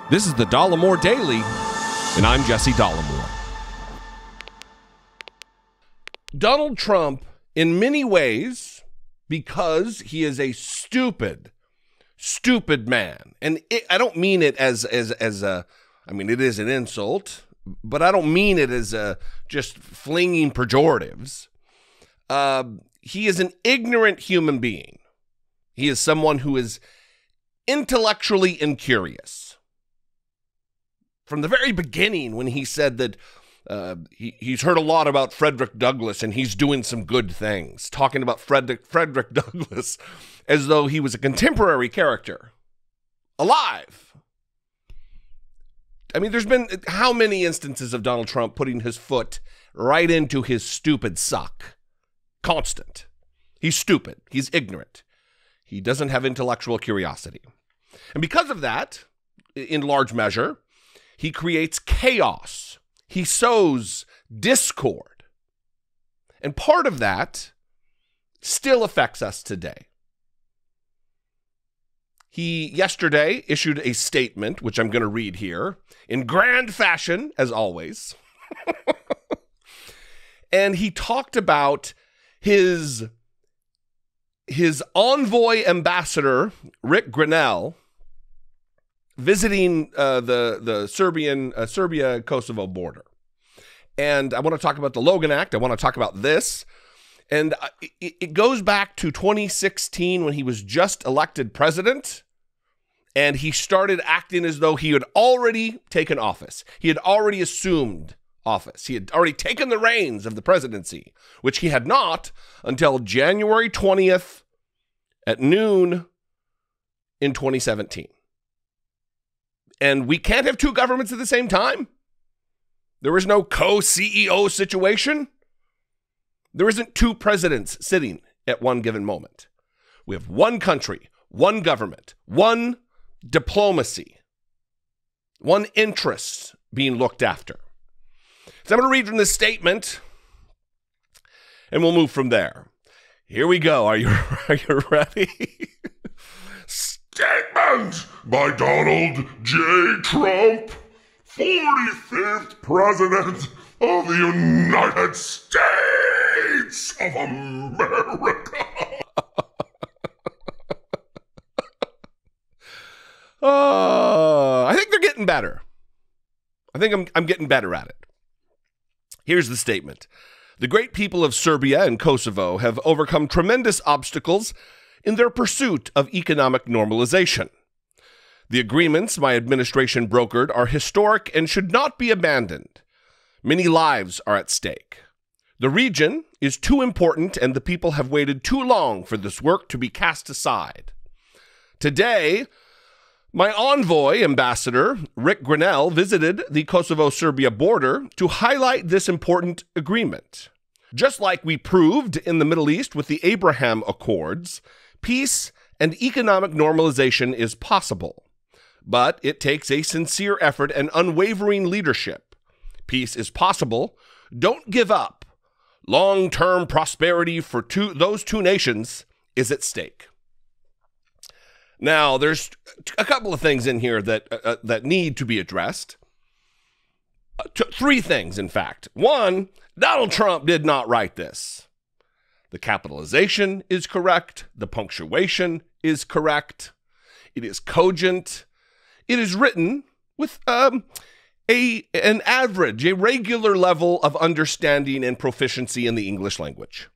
This is the Dollemore Daily, and I'm Jesse Dollemore. Donald Trump, in many ways, because he is a stupid man, and I don't mean it as a, I mean, it is an insult, but I don't mean it as just flinging pejoratives. He is an ignorant human being. He is someone who is intellectually incurious. From the very beginning, when he said that he's heard a lot about Frederick Douglass and he's doing some good things, talking about Frederick Douglass as though he was a contemporary character, alive. I mean, there's been how many instances of Donald Trump putting his foot right into his stupid sock? Constant. He's stupid. He's ignorant. He doesn't have intellectual curiosity. And because of that, in large measure, he creates chaos. He sows discord. And part of that still affects us today. He yesterday issued a statement, which I'm going to read here, in grand fashion, as always. And he talked about his envoy ambassador, Rick Grenell, visiting the Serbia-Kosovo border. And I want to talk about the Logan Act. I want to talk about this. And it goes back to 2016 when he was just elected president. And he started acting as though he had already taken office. He had already assumed office. He had already taken the reins of the presidency, which he had not until January 20th at noon in 2017. And we can't have two governments at the same time. There is no co-CEO situation. There isn't two presidents sitting at one given moment. We have one country, one government, one diplomacy, one interest being looked after. So I'm going to read from this statement, and we'll move from there. Here we go. Are you ready? Statement by Donald J. Trump, 45th President of the United States of America. I think they're getting better. I think I'm getting better at it. Here's the statement. The great people of Serbia and Kosovo have overcome tremendous obstacles in their pursuit of economic normalization. The agreements my administration brokered are historic and should not be abandoned. Many lives are at stake. The region is too important and the people have waited too long for this work to be cast aside. Today, my envoy ambassador, Rick Grenell, visited the Kosovo-Serbia border to highlight this important agreement. Just like we proved in the Middle East with the Abraham Accords, peace and economic normalization is possible, but it takes a sincere effort and unwavering leadership. Peace is possible. Don't give up. Long-term prosperity for those two nations is at stake. Now, there's a couple of things in here that need to be addressed. Three things, in fact. One, Donald Trump did not write this. The capitalization is correct. The punctuation is correct. It is cogent. It is written with an average, a regular level of understanding and proficiency in the English language.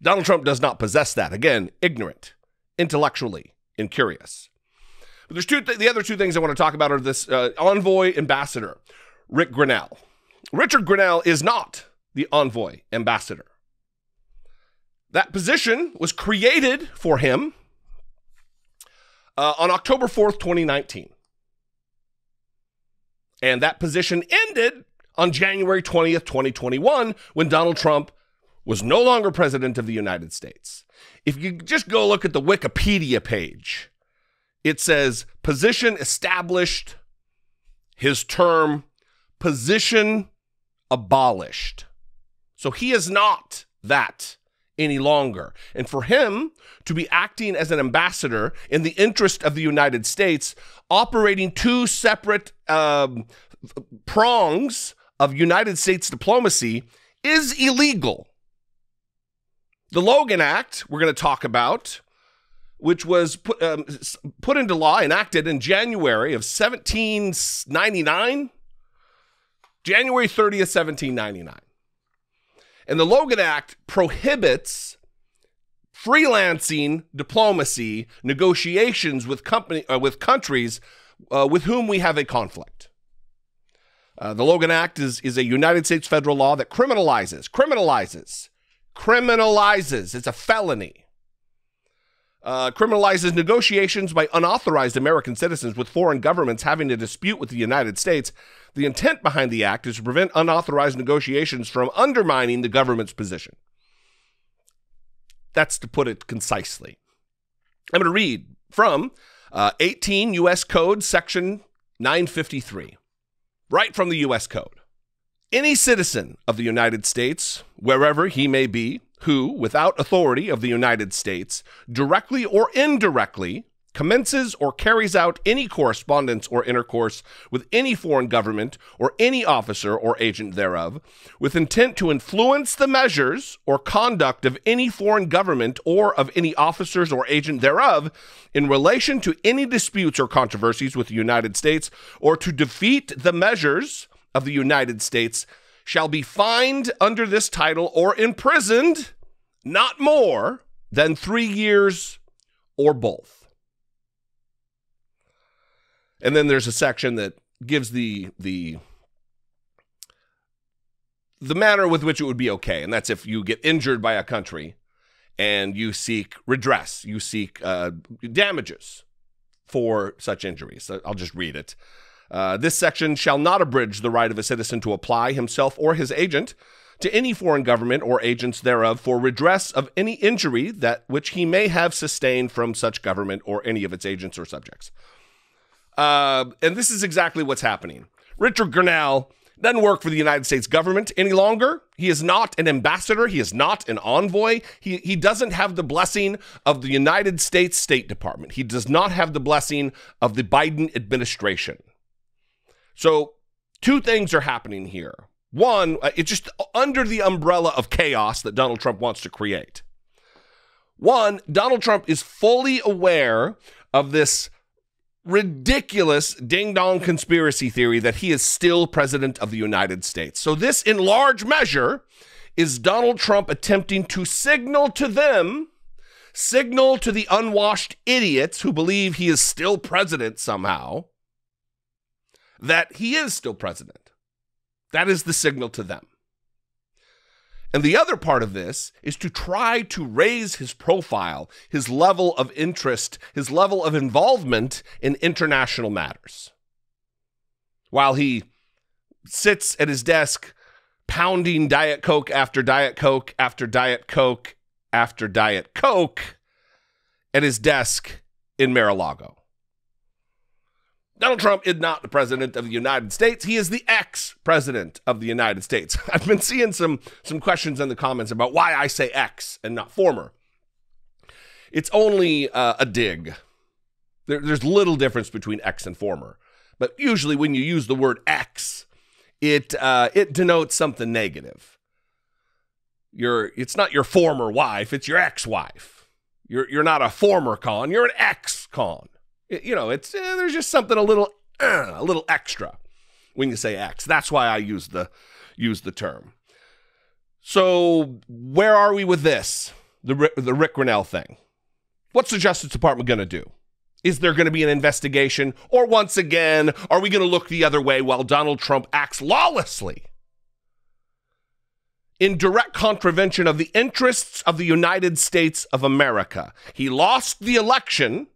Donald Trump does not possess that. Again, ignorant, intellectually incurious. But there's the other two things I want to talk about are this envoy ambassador, Rick Grenell. Richard Grenell is not the envoy ambassador. That position was created for him on October 4th, 2019. And that position ended on January 20th, 2021, when Donald Trump was no longer president of the United States. If you just go look at the Wikipedia page, it says position established, his term, position abolished. So he is not that any longer. And for him to be acting as an ambassador in the interest of the United States, operating two separate prongs of United States diplomacy is illegal. The Logan Act, we're going to talk about, which was put into law, enacted in January of 1799, January 30th, 1799. And the Logan Act prohibits freelancing diplomacy negotiations with countries with whom we have a conflict. The Logan Act is a United States federal law that criminalizes. It's a felony. Criminalizes negotiations by unauthorized American citizens with foreign governments having a dispute with the United States. The intent behind the act is to prevent unauthorized negotiations from undermining the government's position. That's to put it concisely. I'm going to read from 18 U.S. Code, Section 953, right from the U.S. Code. Any citizen of the United States, wherever he may be, who, without authority of the United States, directly or indirectly, commences or carries out any correspondence or intercourse with any foreign government or any officer or agent thereof, with intent to influence the measures or conduct of any foreign government or of any officers or agent thereof in relation to any disputes or controversies with the United States, or to defeat the measures of the United States, shall be fined under this title or imprisoned not more than 3 years or both. And then there's a section that gives the manner with which it would be okay, and that's if you get injured by a country and you seek redress, you seek damages for such injuries. I'll just read it. This section shall not abridge the right of a citizen to apply himself or his agent to any foreign government or agents thereof for redress of any injury that which he may have sustained from such government or any of its agents or subjects. And this is exactly what's happening. Richard Grenell doesn't work for the United States government any longer. He is not an ambassador. He is not an envoy. He doesn't have the blessing of the United States State Department. He does not have the blessing of the Biden administration. So 2 things are happening here. One, it's just under the umbrella of chaos that Donald Trump wants to create. One, Donald Trump is fully aware of this ridiculous ding-dong conspiracy theory that he is still president of the United States. So this, in large measure, is Donald Trump attempting to signal to the unwashed idiots who believe he is still president somehow, that he is still president. That is the signal to them. And the other part of this is to try to raise his profile, his level of interest, his level of involvement in international matters. While he sits at his desk pounding Diet Coke after Diet Coke after Diet Coke after Diet Coke at his desk in Mar-a-Lago. Donald Trump is not the president of the United States. He is the ex-president of the United States. I've been seeing some questions in the comments about why I say ex and not former. It's only a dig. There's little difference between ex and former. But usually when you use the word ex, it denotes something negative. It's not your former wife, it's your ex-wife. You're not a former con, you're an ex-con. There's just something a little extra when you say ex. That's why I use the term. So where are we with this? The Rick Grenell thing. What's the Justice Department going to do? Is there going to be an investigation? Or once again, are we going to look the other way while Donald Trump acts lawlessly in direct contravention of the interests of the United States of America? He lost the election.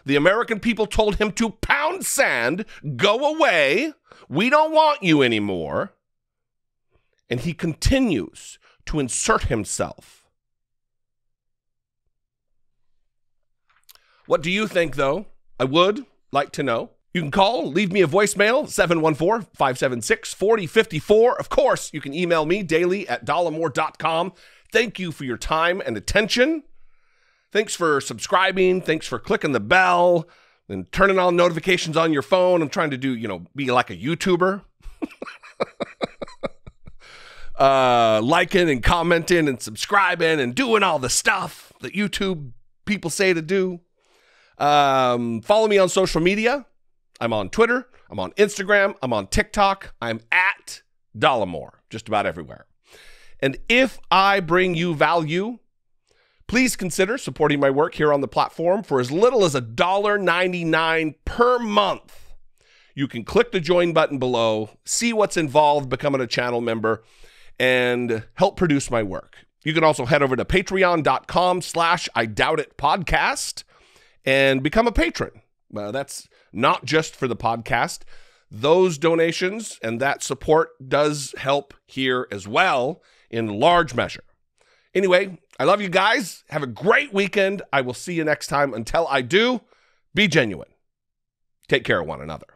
The American people told him to pound sand, go away, we don't want you anymore. And he continues to insert himself. What do you think, though? I would like to know. You can call, leave me a voicemail, 714-576-4054. Of course, you can email me daily at dollemore.com. Thank you for your time and attention. Thanks for subscribing. Thanks for clicking the bell and turning on notifications on your phone. I'm trying to do, be like a YouTuber. Liking and commenting and subscribing and doing all the stuff that YouTube people say to do. Follow me on social media. I'm on Twitter. I'm on Instagram. I'm on TikTok. I'm at Dollemore, just about everywhere. And if I bring you value, please consider supporting my work here on the platform for as little as $1.99 per month. You can click the join button below, see what's involved becoming a channel member, and help produce my work. You can also head over to patreon.com/IDoubtItPodcast and become a patron. That's not just for the podcast. Those donations and that support does help here as well in large measure. Anyway, I love you guys. Have a great weekend. I will see you next time. Until I do, be genuine. Take care of one another.